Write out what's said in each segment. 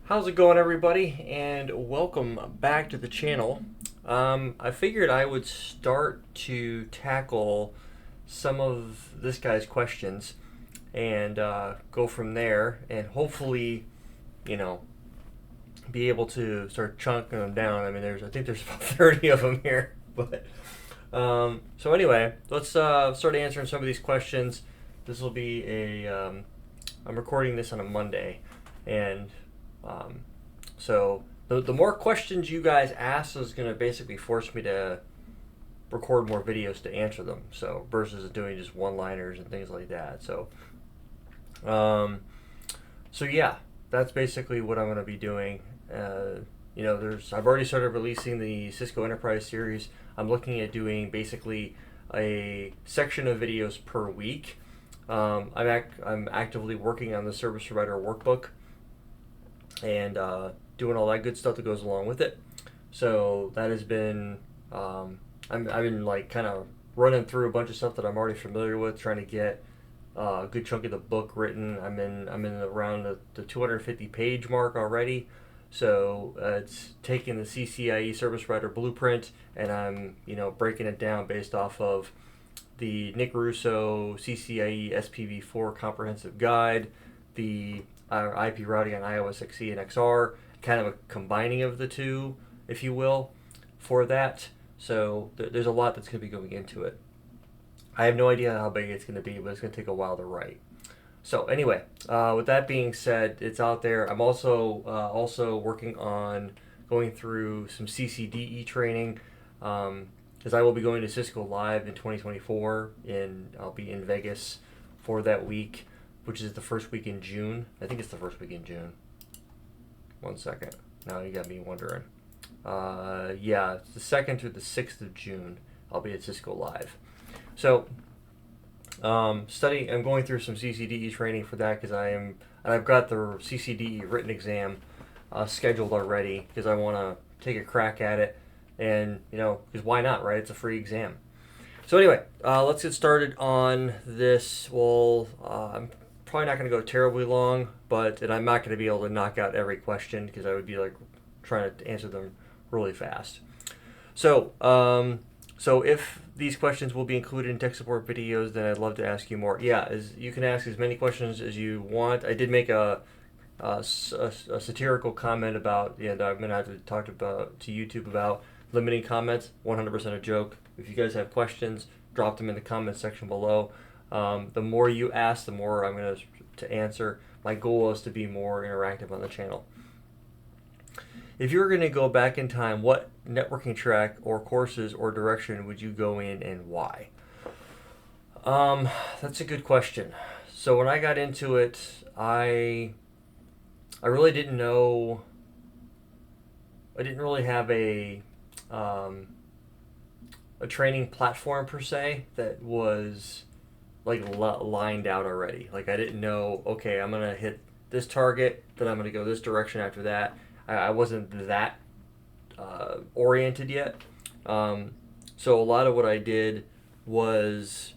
How's it going, everybody? And welcome back to the channel. I figured I would start to tackle some of this guy's questions and go from there, and hopefully, you know, be able to start chunking them down. I mean, I think there's about 30 of them here, but so anyway, let's start answering some of these questions. This will be I'm recording this on a Monday, and um, so the more questions you guys ask is going to basically force me to record more videos to answer them. So versus doing just one-liners and things like that. Um, so yeah, that's basically what I'm going to be doing. I've already started releasing the Cisco Enterprise series. I'm looking at doing basically a section of videos per week. I'm actively working on the service provider workbook and doing all that good stuff that goes along with it. So that has been I've been like kind of running through a bunch of stuff that I'm already familiar with, trying to get a good chunk of the book written. I'm in around the 250 page mark already. So it's taking the CCIE service provider blueprint, and I'm breaking it down based off of the Nick Russo CCIE SPv4 comprehensive guide, the IP routing on iOS XE and XR, kind of a combining of the two, if you will, for that. So there's a lot that's going to be going into it. I have no idea how big it's going to be, but it's going to take a while to write. So anyway, with that being said, it's out there. I'm also working on going through some CCDE training, because I will be going to Cisco Live in 2024, and I'll be in Vegas for that week, which is the first week in June. I think it's the first week in June. One second. Now you got me wondering. Yeah, it's the 2nd through the 6th of June. I'll be at Cisco Live. So I'm going through some CCDE training for that, because I've got the CCDE written exam scheduled already, because I want to take a crack at it, and because why not, right? It's a free exam. So anyway, let's get started on this. Well, I'm probably not going to go terribly long, and I'm not going to be able to knock out every question, because I would be like trying to answer them really fast. So if these questions will be included in tech support videos, then I'd love to ask you more. Yeah, you can ask as many questions as you want. I did make a satirical comment about, I'm going to have to talk to YouTube about limiting comments. 100% a joke. If you guys have questions, drop them in the comment section below. The more you ask, the more I'm going to answer. My goal is to be more interactive on the channel. If you were going to go back in time, what networking track or courses or direction would you go in, and why? That's a good question. So when I got into it, I really didn't know. I didn't really have a training platform per se that was like lined out already. Like I didn't know, okay, I'm gonna hit this target, then I'm gonna go this direction after that. I wasn't that oriented yet. So a lot of what I did was,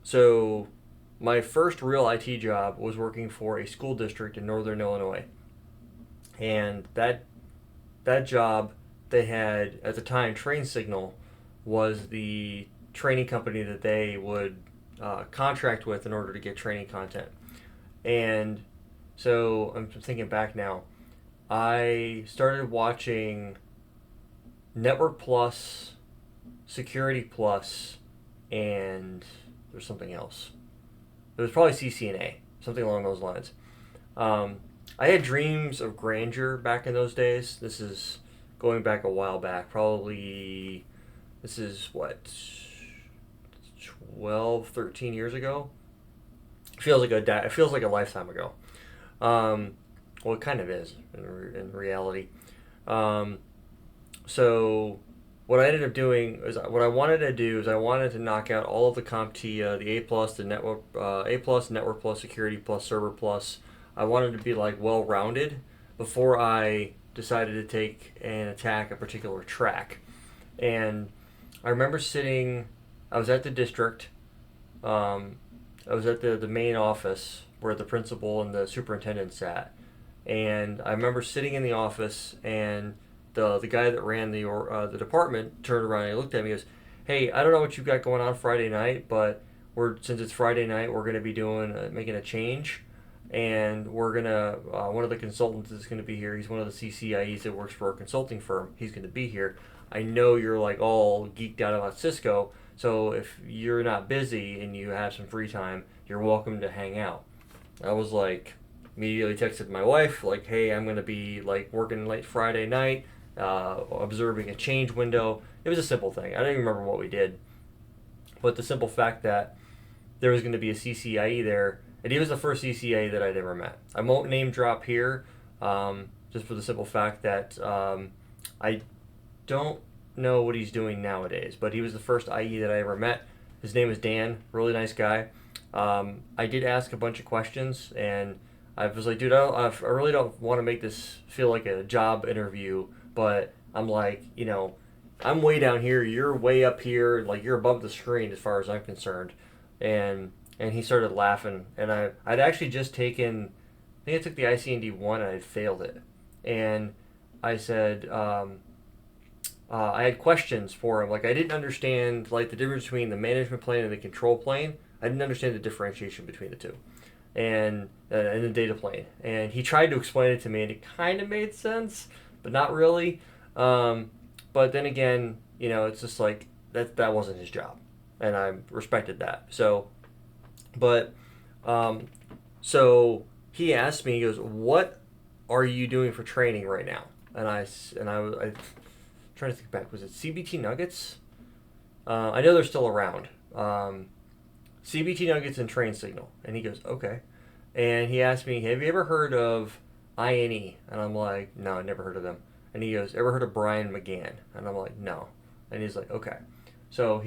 so my first real IT job was working for a school district in northern Illinois. And that job, they had, at the time, Train Signal was the training company that they would contract with in order to get training content. And so I'm thinking back now. I started watching Network Plus, Security Plus, and there's something else. It was probably CCNA, something along those lines. I had dreams of grandeur back in those days. This is going back a while back. Probably, this is what, 12, 13 years ago? It feels like a lifetime ago. Well, it kind of is in reality. So what I ended up doing is, what I wanted to do is I wanted to knock out all of the CompTIA, the A plus, the network, A plus, Network plus, Security plus, Server plus. I wanted to be like well-rounded before I decided to take and attack a particular track. And I remember I was at the district. I was at the main office where the principal and the superintendent sat. And I remember sitting in the office, and the guy that ran the department turned around and he looked at me and goes, "Hey, I don't know what you've got going on Friday night, but since it's Friday night, we're going to be making a change, and we're gonna one of the consultants is going to be here. He's one of the CCIEs that works for a consulting firm. He's going to be here. I know you're like all geeked out about Cisco, so if you're not busy and you have some free time, you're welcome to hang out." I was like, immediately texted my wife like, "Hey, I'm going to be like working late Friday night, observing a change window." It was a simple thing. I don't even remember what we did, but the simple fact that there was going to be a CCIE there, and he was the first CCIE that I'd ever met. I won't name drop here, just for the simple fact that I don't know what he's doing nowadays, but he was the first IE that I ever met. His name was Dan, really nice guy. I did ask a bunch of questions, and I was like, "Dude, I really don't want to make this feel like a job interview, but I'm like, I'm way down here, you're way up here, like you're above the screen as far as I'm concerned." And he started laughing, and I'd actually just taken, I think I took the ICND 1 and I had failed it. And I said, I had questions for him. Like, I didn't understand like the difference between the management plane and the control plane. I didn't understand the differentiation between the two, and the data plane. And he tried to explain it to me, and it kind of made sense, but not really. But then again, it's just like that wasn't his job, and I respected that. But so he asked me, he goes, "What are you doing for training right now?" And I trying to think back, was it CBT Nuggets? I know they're still around. CBT Nuggets and Train Signal. And he goes, "Okay." And he asked me, "Have you ever heard of INE?" And I'm like, "No, I never heard of them." And he goes, "Ever heard of Brian McGann?" And I'm like, "No." And he's like, "Okay." So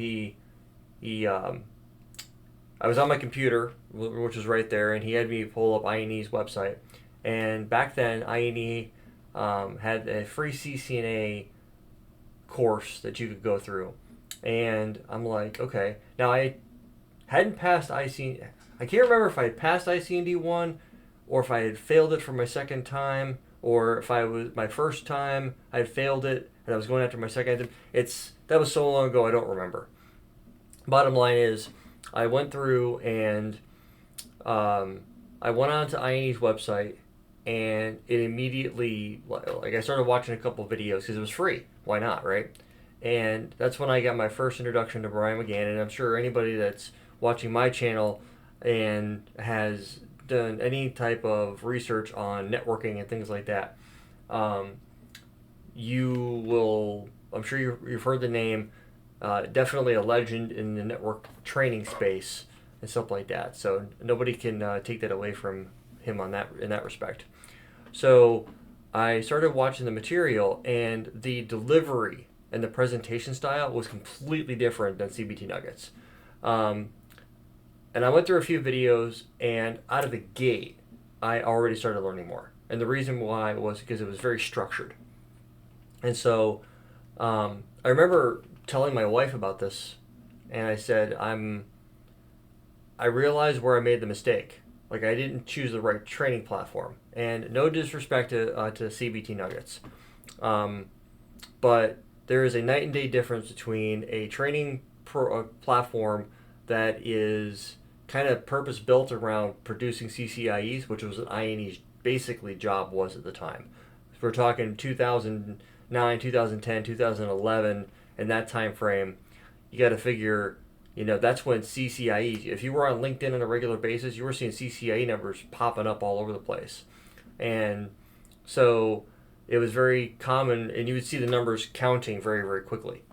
I was on my computer, which was right there, and he had me pull up INE's website. And back then, INE had a free CCNA course that you could go through. And I'm like, okay. Now, I hadn't passed IC. I can't remember if I had passed ICND 1 or if I had failed it for my second time, or if I was my first time I had failed it and I was going after my second. That was so long ago, I don't remember. Bottom line is, I went through and I went onto INE's website, and it immediately, like, I started watching a couple videos because it was free. Why not, right? And that's when I got my first introduction to Brian McGann. And I'm sure anybody that's watching my channel and has done any type of research on networking and things like that, you will, I'm sure you've heard the name, definitely a legend in the network training space and stuff like that. So nobody can take that away from him in that respect. So I started watching the material, and the delivery and the presentation style was completely different than CBT Nuggets. And I went through a few videos, and out of the gate, I already started learning more. And the reason why was because it was very structured. And so I remember telling my wife about this, and I said, I realized where I made the mistake. Like, I didn't choose the right training platform. And no disrespect to CBT Nuggets, but there is a night and day difference between a training platform that is kind of purpose built around producing CCIEs, which was what INE's basically job was at the time. If we're talking 2009, 2010, 2011, in that time frame, you got to figure, that's when CCIE, if you were on LinkedIn on a regular basis, you were seeing CCIE numbers popping up all over the place. And so it was very common, and you would see the numbers counting very, very quickly.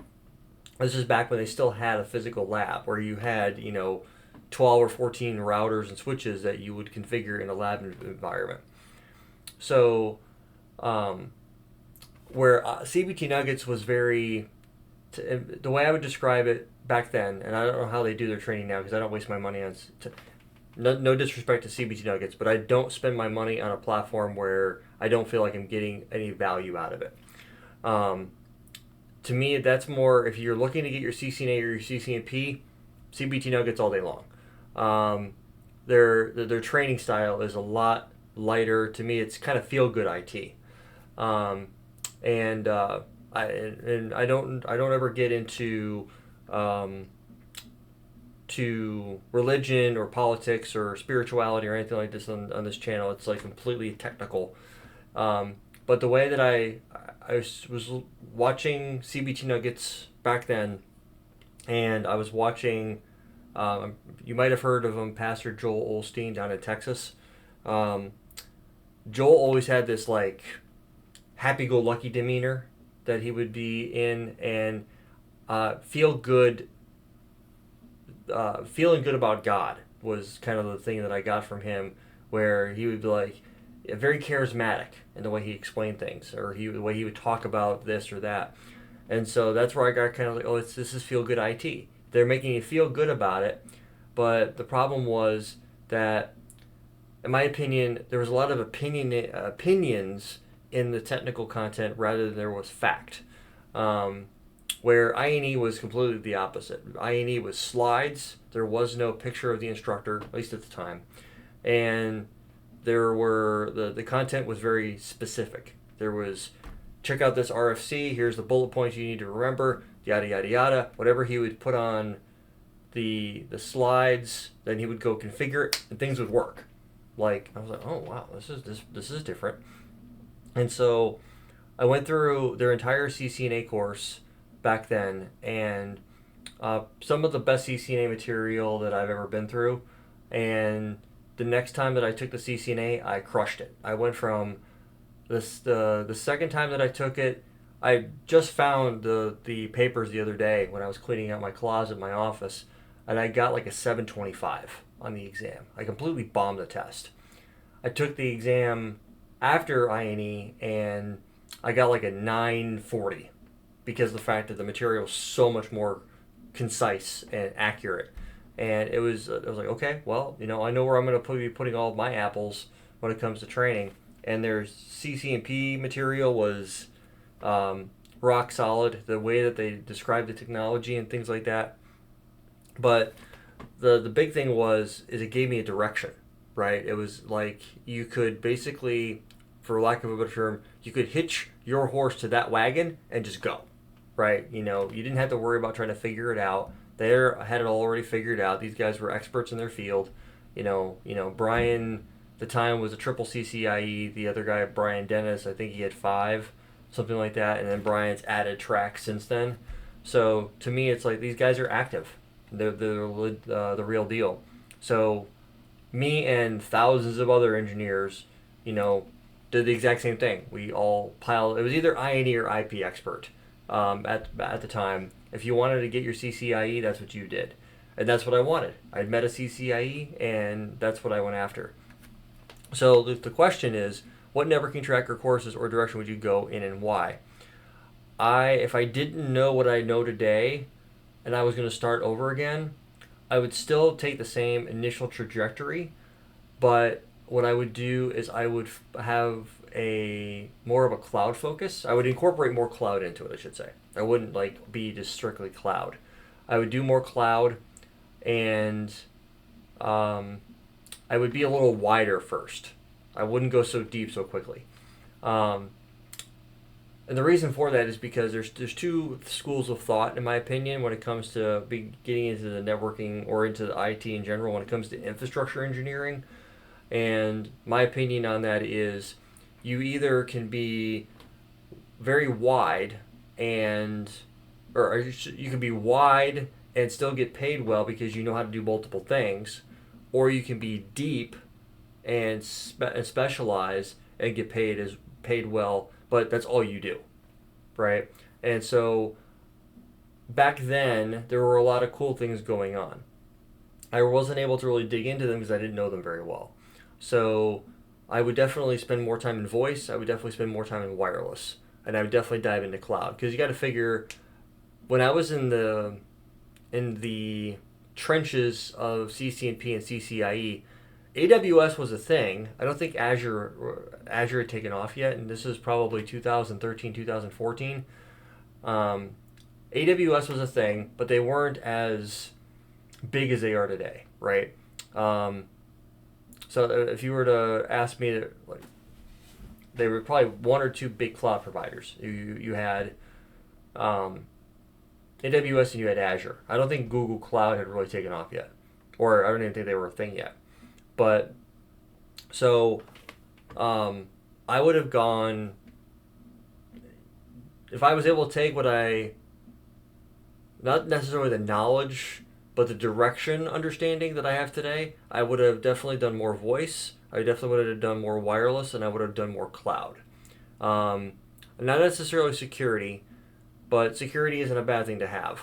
This is back when they still had a physical lab where you had, 12 or 14 routers and switches that you would configure in a lab environment. So where CBT Nuggets was very, the way I would describe it back then, and I don't know how they do their training now because I don't waste my money on, no disrespect to CBT Nuggets, but I don't spend my money on a platform where I don't feel like I'm getting any value out of it. To me, that's more, if you're looking to get your CCNA or your CCNP, CBT Nuggets all day long. their training style is a lot lighter. To me, it's kind of feel good IT. Um, and I don't ever get into um, to religion or politics or spirituality or anything like this on this channel. It's like completely technical. But the way that I was watching CBT Nuggets back then, and I was watching, you might have heard of him, Pastor Joel Osteen down in Texas. Um, Joel always had this like happy-go-lucky demeanor that he would be in, and feel good, feeling good about God was kind of the thing that I got from him, where he would be like very charismatic in the way he explained things, or the way he would talk about this or that. And so that's where I got kind of like, oh, this is feel good IT. They're making you feel good about it, but the problem was that, in my opinion, there was a lot of opinions in the technical content rather than there was fact. Where I&E was completely the opposite. I&E was slides. There was no picture of the instructor, at least at the time, and the content was very specific. There was, check out this RFC. Here's the bullet points you need to remember. Yada yada yada. Whatever he would put on the slides, then he would go configure it, and things would work. Like, I was like, oh wow, this is different. And so I went through their entire CCNA course back then, and some of the best CCNA material that I've ever been through. And the next time that I took the CCNA, I crushed it. I went from the second time that I took it, I just found the papers the other day when I was cleaning out my closet in my office, and I got like a 725 on the exam. I completely bombed the test. I took the exam after INE, and I got like a 940 because of the fact that the material was so much more concise and accurate. And I was like, okay, well, I know where I'm going to be putting all of my apples when it comes to training. And their CCNP material was rock solid, the way that they described the technology and things like that. But the big thing is it gave me a direction, right? It was like you could basically, for lack of a better term, you could hitch your horse to that wagon and just go, right? You didn't have to worry about trying to figure it out. They had it already figured out. These guys were experts in their field. Brian, the time, was a triple CCIE. The other guy, Brian Dennis, I think he had 5, something like that. And then Brian's added tracks since then. So to me, it's like these guys are active. They're the real deal. So me and thousands of other engineers, did the exact same thing. We all piled. It was either INE or IP expert at the time. If you wanted to get your CCIE, that's what you did. And that's what I wanted. I'd met a CCIE, and that's what I went after. So the question is, what networking tracker courses or direction would you go in, and why? If I didn't know what I know today, and I was going to start over again, I would still take the same initial trajectory, but what I would do is I would have more of a cloud focus. I would incorporate more cloud into it, I should say. I wouldn't be just strictly cloud. I would do more cloud, and I would be a little wider first. I wouldn't go so deep so quickly. And the reason for that is because there's 2 schools of thought, in my opinion, when it comes to getting into the networking or into the IT in general, when it comes to infrastructure engineering. And my opinion on that is you either can be very wide or you can be wide and still get paid well because you know how to do multiple things, or you can be deep and specialize and get paid well, but that's all you do, right? And so back then there were a lot of cool things going on. I wasn't able to really dig into them because I didn't know them very well. So I would definitely spend more time in voice. I would definitely spend more time in wireless, and I would definitely dive into cloud, because you got to figure, when I was in the trenches of CCNP and CCIE, AWS was a thing. I don't think Azure had taken off yet, and this is probably 2013, 2014. AWS was a thing, but they weren't as big as they are today, right? So if you were to ask me, to, like, they were probably one or two big cloud providers. You had AWS and you had Azure. I don't think Google Cloud had really taken off yet, or I don't even think they were a thing yet. But so I would have gone if I was able to take what I not necessarily the knowledge, but the direction understanding that I have today. I would have definitely done more voice. I definitely would have done more wireless, and I would have done more cloud. Um, Not necessarily security, but security isn't a bad thing to have.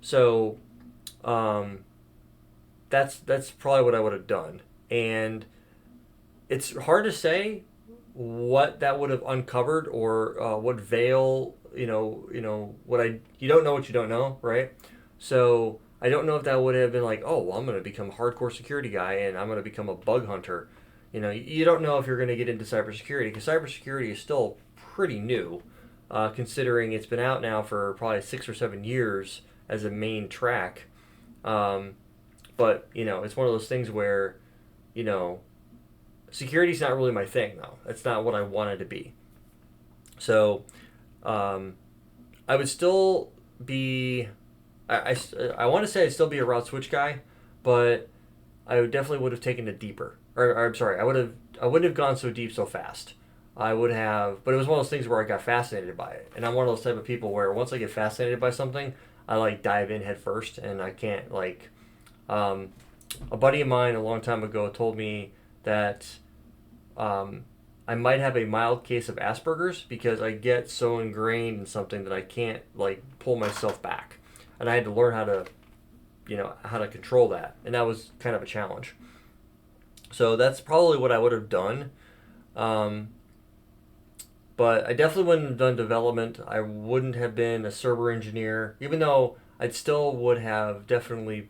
So um, that's probably what I would have done. And it's hard to say what that would have uncovered or what veil what I you don't know what you don't know, right? So I don't know if that would have been like, oh, well, I'm going to become a hardcore security guy and I'm going to become a bug hunter. You don't know if you're going to get into cybersecurity because cybersecurity is still pretty new, considering it's been out now for probably 6 or 7 years as a main track. But it's one of those things where, you know, security's not really my thing though. That's not what I wanted to be. So I would still be. I want to say I'd still be a route switch guy, but I would have taken it deeper. Or I'm sorry, I wouldn't have gone so deep so fast. I would have, but it was one of those things where I got fascinated by it, and I'm one of those type of people where once I get fascinated by something, I like dive in head first, and I can't like. A buddy of mine a long time ago told me that I might have a mild case of Asperger's because I get so ingrained in something that I can't like pull myself back, and I had to learn how to control that, and that was kind of a challenge. So that's probably what I would have done. Um, but I definitely wouldn't have done development. I wouldn't have been a server engineer, even though I still would have definitely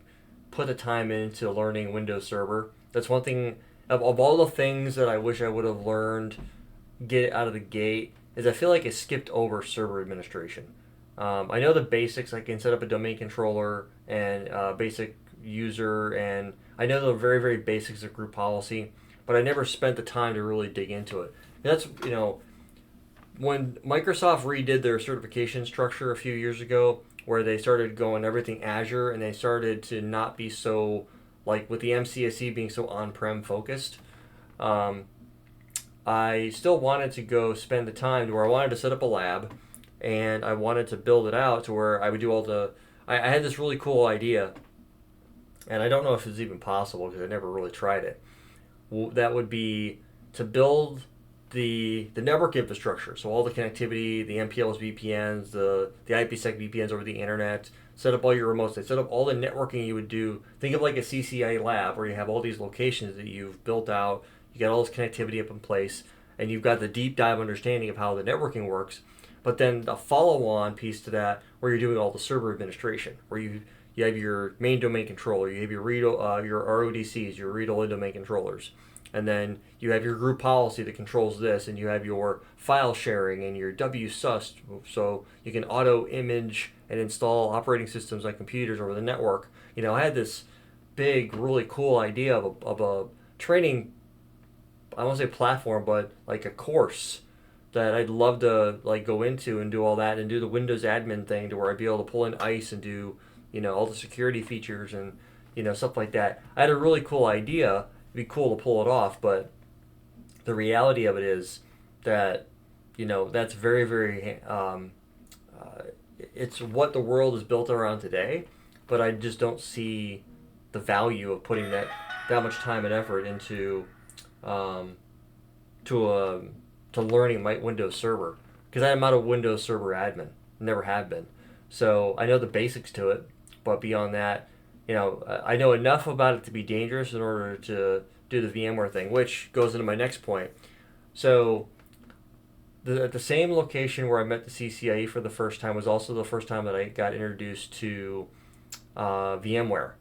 put the time into learning Windows Server. That's one thing of all the things that I wish I would have learned get out of the gate is I feel like I skipped over server administration. I know the basics. I can set up a domain controller and basic user, and I know the very, very basics of group policy, but I never spent the time to really dig into it. That's, when Microsoft redid their certification structure a few years ago, where they started going everything Azure, and they started to not be so, like with the MCSE being so on-prem focused, I still wanted to go spend the time to where I wanted to set up a lab, and I wanted to build it out to where I would do all the. I had this really cool idea, and I don't know if it's even possible because I never really tried it. That would be to build the network infrastructure, so all the connectivity, the MPLS VPNs, the IPsec VPNs over the internet, set up all your remote sites, set up all the networking you would do. Think of like a CCIE lab where you have all these locations that you've built out, you got all this connectivity up in place, and you've got the deep dive understanding of how the networking works. But then the follow-on piece to that, where you're doing all the server administration, where you have your main domain controller, you have your your RODCs, your read-only domain controllers, and then you have your group policy that controls this, and you have your file sharing and your WSUS, so you can auto image and install operating systems on computers over the network. I had this big, really cool idea of a training, I won't say platform, but like a course that I'd love to like go into and do all that and do the Windows admin thing to where I'd be able to pull in ICE and do all the security features and stuff like that. I had a really cool idea. It'd be cool to pull it off, but the reality of it is that that's very, very it's what the world is built around today, but I just don't see the value of putting that much time and effort into to learning my Windows Server, because I'm not a Windows Server admin, never have been. So I know the basics to it, but beyond that, I know enough about it to be dangerous in order to do the VMware thing, which goes into my next point. So at the same location where I met the CCIE for the first time was also the first time that I got introduced to VMware,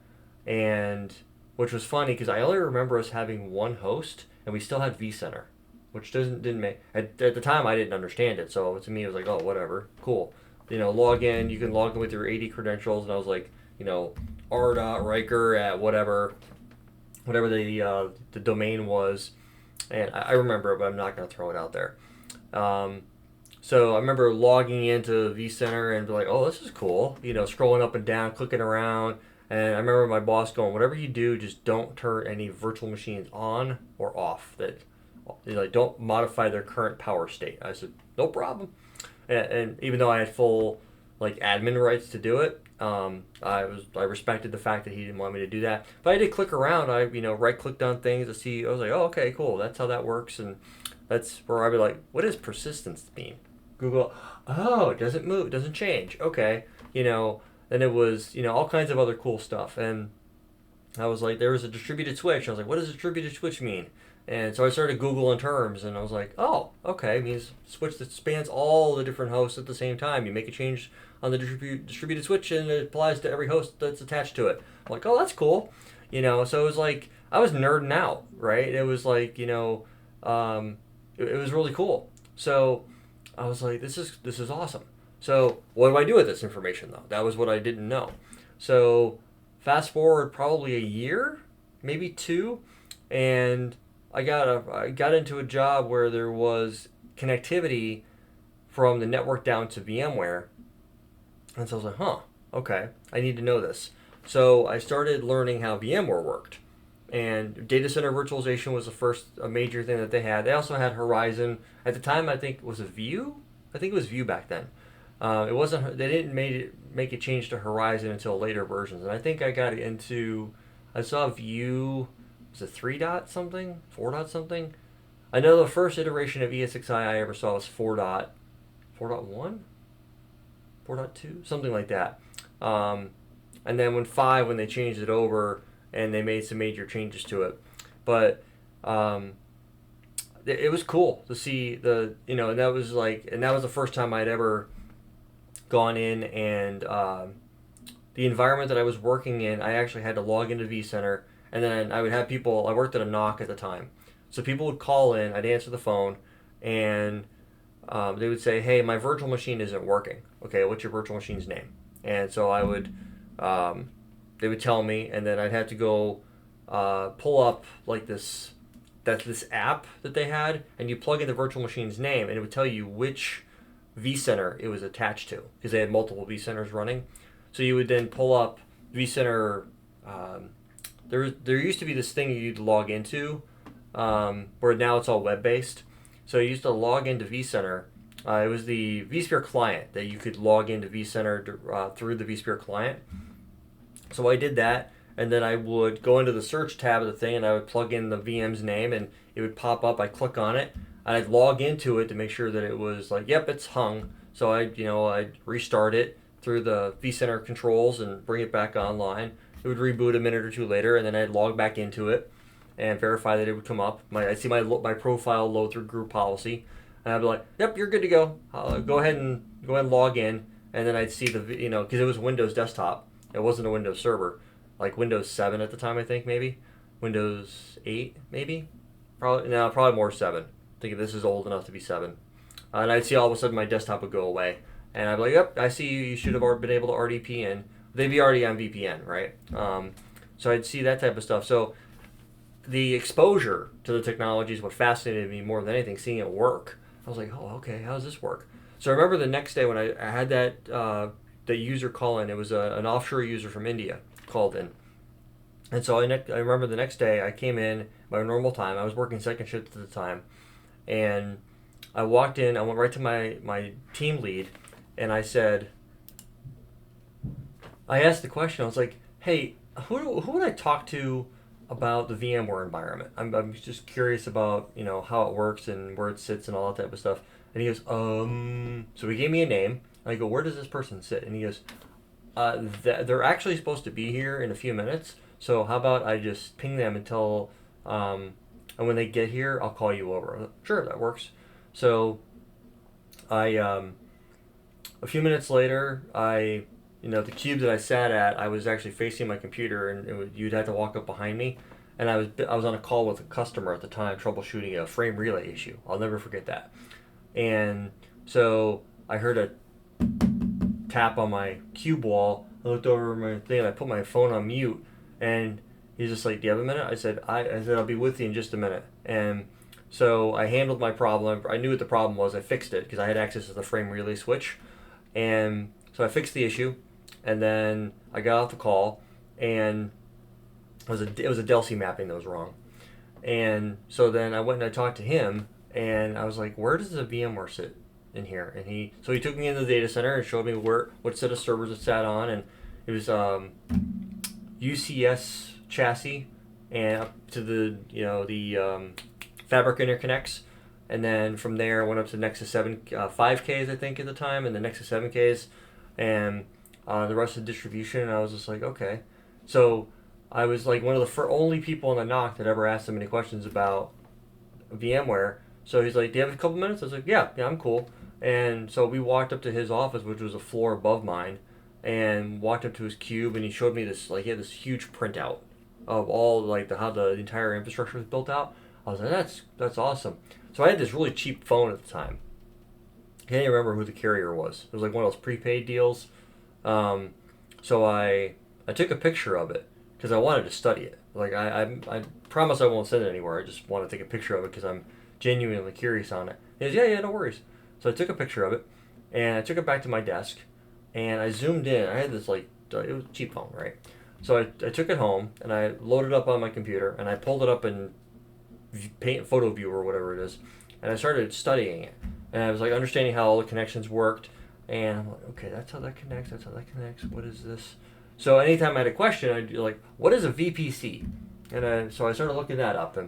and which was funny because I only remember us having one host, and we still had vCenter, which didn't make at the time I didn't understand it. So to me it was like, oh, whatever, cool. Log in. You can log in with your 80 credentials, and I was like, R. Riker at whatever, whatever the domain was, and I remember it, but I'm not going to throw it out there. So I remember logging into vCenter and be like, oh, this is cool. Scrolling up and down, clicking around. And I remember my boss going, whatever you do, just don't turn any virtual machines on or off. Don't modify their current power state. I said, no problem. And even though I had full admin rights to do it, I respected the fact that he didn't want me to do that. But I did click around. I right clicked on things to see. I was like, oh, okay, cool. That's how that works. And that's where I'd be like, what does persistence mean? Google, oh, it doesn't move, it doesn't change. Okay, then it was all kinds of other cool stuff. And I was like, there was a distributed switch. I was like, what does a distributed switch mean? And so I started Googling terms, and I was like, oh, okay, it means a switch that spans all the different hosts at the same time. You make a change on the distributed switch, and it applies to every host that's attached to it. I'm like, oh, that's cool. So it was like, I was nerding out, right? It was like, it was really cool. So I was like, this is awesome. So what do I do with this information, though? That was what I didn't know. So fast forward probably a year, maybe two, and I got into a job where there was connectivity from the network down to VMware, and so I was like, huh, okay, I need to know this. So I started learning how VMware worked, and data center virtualization was the first major thing that they had. They also had Horizon at the time. I think was it View. I think it was View back then. It wasn't. They didn't make a change to Horizon until later versions, and I think I got into. I saw View. Was it 3 dot something? 4 dot something? I know the first iteration of ESXi I ever saw was 4.1? 4.2? Something like that. And then when they changed it over and they made some major changes to it. But it was cool to see and that was the first time I'd ever gone in and the environment that I was working in, I actually had to log into vCenter. And then I would have people, I worked at a knock at the time. So people would call in, I'd answer the phone, and they would say, hey, my virtual machine isn't working. Okay, what's your virtual machine's name? And so they would tell me, and then I'd have to go pull up this app that they had, and you plug in the virtual machine's name, and it would tell you which vCenter it was attached to, because they had multiple vCenters running. So you would then pull up vCenter. There used to be this thing you'd log into, where now it's all web-based. So you used to log into vCenter. It was the vSphere client that you could log into vCenter through the vSphere client. So I did that, and then I would go into the search tab of the thing, and I would plug in the VM's name, and it would pop up. I'd click on it, and I'd log into it to make sure that it was like, yep, it's hung. So I'd restart it through the vCenter controls and bring it back online. It would reboot a minute or two later, and then I'd log back into it and verify that it would come up. I'd see my profile load through group policy, and I'd be like, "Yep, you're good to go. Go ahead and log in." And then I'd see because it was Windows desktop. It wasn't a Windows server, like Windows 7 at the time, I think maybe, Windows 8 maybe, probably more 7. I think this is old enough to be 7. And I'd see all of a sudden my desktop would go away, and I'd be like, "Yep, I see you. You should have been able to RDP in." They'd be already on VPN, right? So I'd see that type of stuff. So the exposure to the technology is what fascinated me more than anything, seeing it work. I was like, oh, okay, how does this work? So I remember the next day when I had that user call in, it was an offshore user from India called in. And so I remember the next day I came in my normal time. I was working second shift at the time. And I walked in, I went right to my team lead, and I asked the question. I was like, "Hey, who would I talk to about the VMware environment? I'm just curious about how it works and where it sits and all that type of stuff." And he goes, So he gave me a name. I go, "Where does this person sit?" And he goes, "They're actually supposed to be here in a few minutes. So how about I just ping them until, and when they get here, I'll call you over." Like, sure, that works. So a few minutes later, the cube that I sat at, I was actually facing my computer, and you'd have to walk up behind me. And I was on a call with a customer at the time, troubleshooting a frame relay issue. I'll never forget that. And so I heard a tap on my cube wall. I looked over my thing, and I put my phone on mute. And He's just like, do you have a minute? I said, I'll be with you in just a minute. And so I handled my problem. I knew what the problem was. I fixed it because I had access to the frame relay switch. And so I fixed the issue. And then I got off the call, and it was a Delcy mapping that was wrong. And so then I went and I talked to him, and I was like, where does the VMware sit in here? And he took me into the data center and showed me what set of servers it sat on, and it was UCS chassis, and up to the fabric interconnects, and then from there I went up to Nexus 7 5Ks I think at the time, and the Nexus 7Ks, and the rest of the distribution. And I was just like, okay. So I was like one of the only people in the NOC that ever asked him any questions about VMware. So he's like, do you have a couple minutes? I was like, yeah, I'm cool. And so we walked up to his office, which was a floor above mine, and walked up to his cube, and he showed me this, like, he had this huge printout of all, like, how the entire infrastructure was built out. I was like, that's awesome. So I had this really cheap phone at the time. I can't even remember who the carrier was. It was like one of those prepaid deals. So I took a picture of it because I wanted to study it. Like, I promise I won't send it anywhere. I just want to take a picture of it because I'm genuinely curious on it. He goes, yeah, no worries. So I took a picture of it, and I took it back to my desk, and I zoomed in. I had this, like, it was a cheap phone, right? So I took it home, and I loaded it up on my computer, and I pulled it up in Paint Photo Viewer or whatever it is, and I started studying it. And I was, like, understanding how all the connections worked, and I'm like, okay, that's how that connects, what is this? So anytime I had a question, I'd be like, what is a VPC? And so I started looking that up.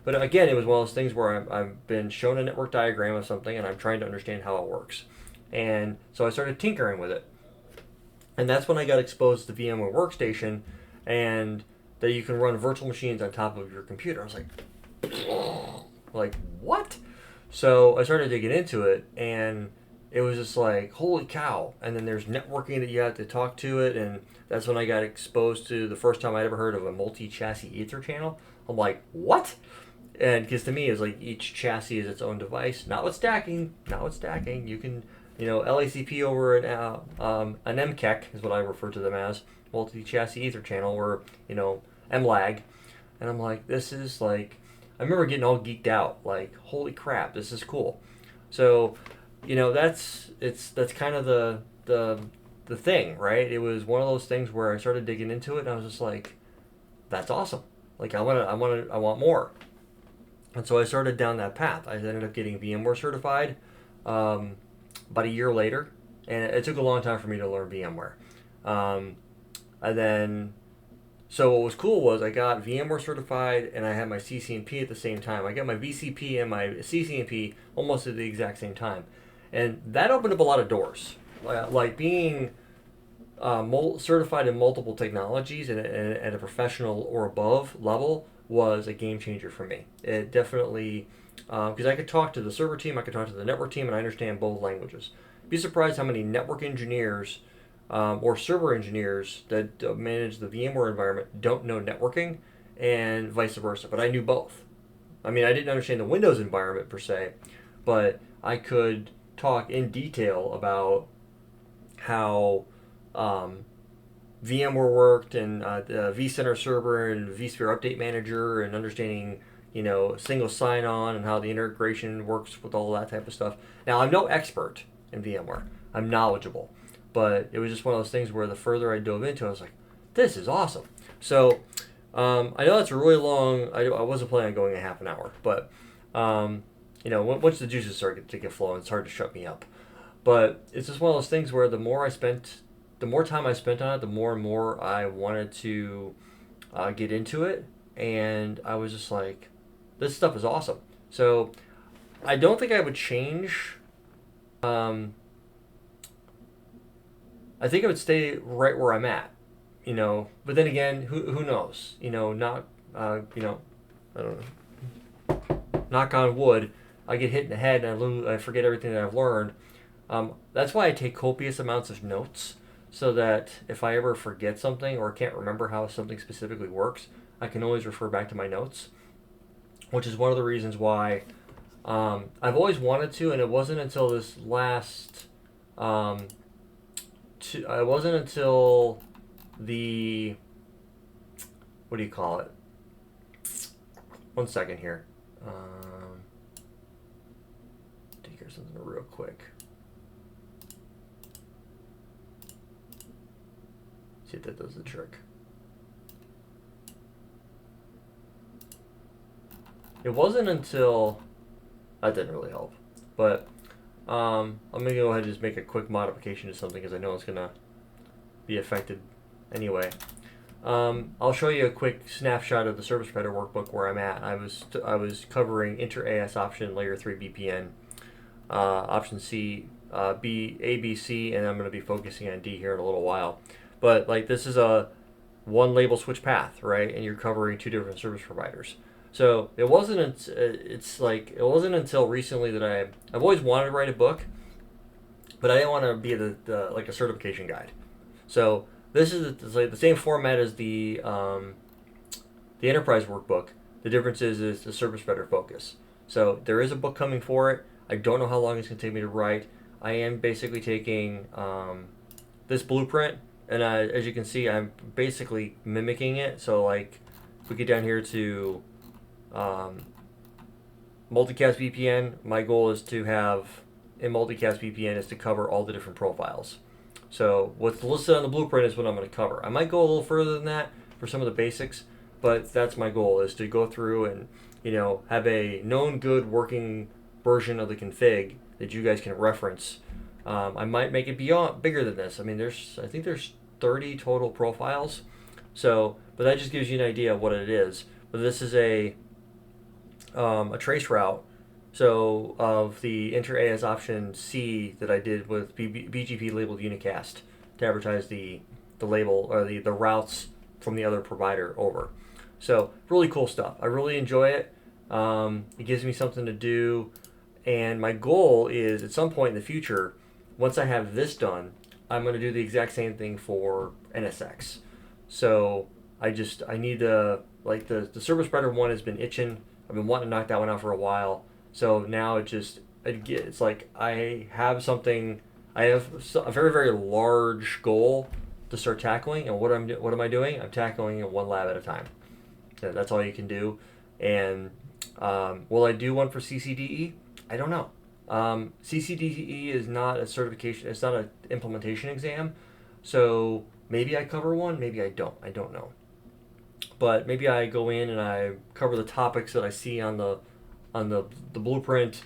But again, it was one of those things where I've been shown a network diagram of something, and I'm trying to understand how it works. And so I started tinkering with it. And that's when I got exposed to VMware Workstation, and that you can run virtual machines on top of your computer. I was like, what? So I started digging into it, and it was just like, holy cow. And then there's networking that you have to talk to it, and that's when I got exposed to the first time I'd ever heard of a multi-chassis Ether channel. I'm like, what? And because to me, it's like each chassis is its own device. Not with stacking. You can, LACP over an MKEC is what I refer to them as, multi-chassis Ether channel, or, MLAG. And I'm like, this is like, I remember getting all geeked out, like, holy crap, this is cool. So, that's kind of the thing, right? It was one of those things where I started digging into it, and I was just like, that's awesome. Like, I want more. And so I started down that path. I ended up getting VMware certified about a year later, and it took a long time for me to learn VMware. And then, so what was cool was I got VMware certified, and I had my CCNP at the same time. I got my VCP and my CCNP almost at the exact same time. And that opened up a lot of doors. Like being certified in multiple technologies and at a professional or above level was a game changer for me. It definitely, because I could talk to the server team, I could talk to the network team, and I understand both languages. Be surprised how many network engineers or server engineers that manage the VMware environment don't know networking, and vice versa. But I knew both. I mean, I didn't understand the Windows environment per se, but I could talk in detail about how VMware worked, and the vCenter server and vSphere Update Manager, and understanding, single sign-on and how the integration works with all that type of stuff. Now, I'm no expert in VMware. I'm knowledgeable. But it was just one of those things where the further I dove into it, I was like, this is awesome. So I know that's a really long, I wasn't planning on going a half an hour, but once the juices start to get flowing, it's hard to shut me up. But it's just one of those things where the more time I spent on it, the more and more I wanted to get into it. And I was just like, this stuff is awesome. So I don't think I would change. I think I would stay right where I'm at, But then again, who knows? I don't know. Knock on wood, I get hit in the head and I forget everything that I've learned. That's why I take copious amounts of notes, so that if I ever forget something or can't remember how something specifically works, I can always refer back to my notes, which is one of the reasons why I've always wanted to, and it wasn't until this last, it wasn't until the what do you call it? 1 second here. Take care of something real quick. See if that does the trick. It wasn't until, that didn't really help, but I'm going to go ahead and just make a quick modification to something because I know it's going to be affected anyway. I'll show you a quick snapshot of the service provider workbook where I'm at. I was covering inter-AS option layer 3 VPN, option C, B, A, B, C, and I'm going to be focusing on D here in a little while. But like this is a one label switch path, right? And you're covering 2 different service providers. So it wasn't until recently that I've always wanted to write a book, but I didn't want to be like a certification guide. So this is like the same format as the enterprise workbook. The difference is the service provider focus. So there is a book coming for it. I don't know how long it's going to take me to write. I am basically taking this blueprint, and as you can see, I'm basically mimicking it. So like if we get down here to multicast VPN, my goal is to have in multicast VPN is to cover all the different profiles. So what's listed on the blueprint is what I'm going to cover. I might go a little further than that for some of the basics, but that's my goal, is to go through and have a known good working version of the config that you guys can reference. I might make it bigger than this. I mean, I think there's 30 total profiles. So, but that just gives you an idea of what it is. But this is a trace route, so of the inter-AS option C that I did with BGP labeled unicast to advertise the label or the routes from the other provider over. So really cool stuff. I really enjoy it. It gives me something to do, and my goal is at some point in the future, once I have this done, I'm going to do the exact same thing for NSX. So I need to, like the service provider one has been itching. I've been wanting to knock that one out for a while. So now it's like I have something. I have a very, very large goal to start tackling, and what am I doing? I'm tackling it one lab at a time. So that's all you can do. And will I do one for CCDE? I don't know. CCDE is not a certification. It's not an implementation exam. So maybe I cover one. Maybe I don't. I don't know. But maybe I go in and I cover the topics that I see on the blueprint.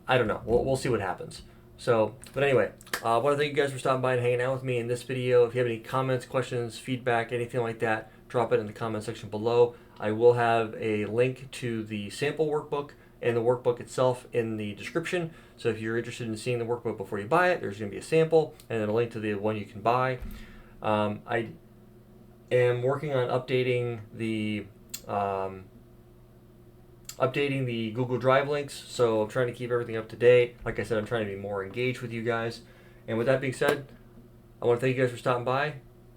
I don't know. We'll see what happens. So, but anyway, I want to thank you guys for stopping by and hanging out with me in this video. If you have any comments, questions, feedback, anything like that, drop it in the comment section below. I will have a link to the sample workbook and the workbook itself in the description. So if you're interested in seeing the workbook before you buy it, there's going to be a sample and then a link to the one you can buy. I am working on updating the Google Drive links, so I'm trying to keep everything up to date. Like I said, I'm trying to be more engaged with you guys. And with that being said, I want to thank you guys for stopping by.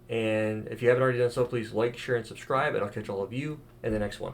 And if you haven't already done so, please like, share, and subscribe, and I'll catch all of you in the next one.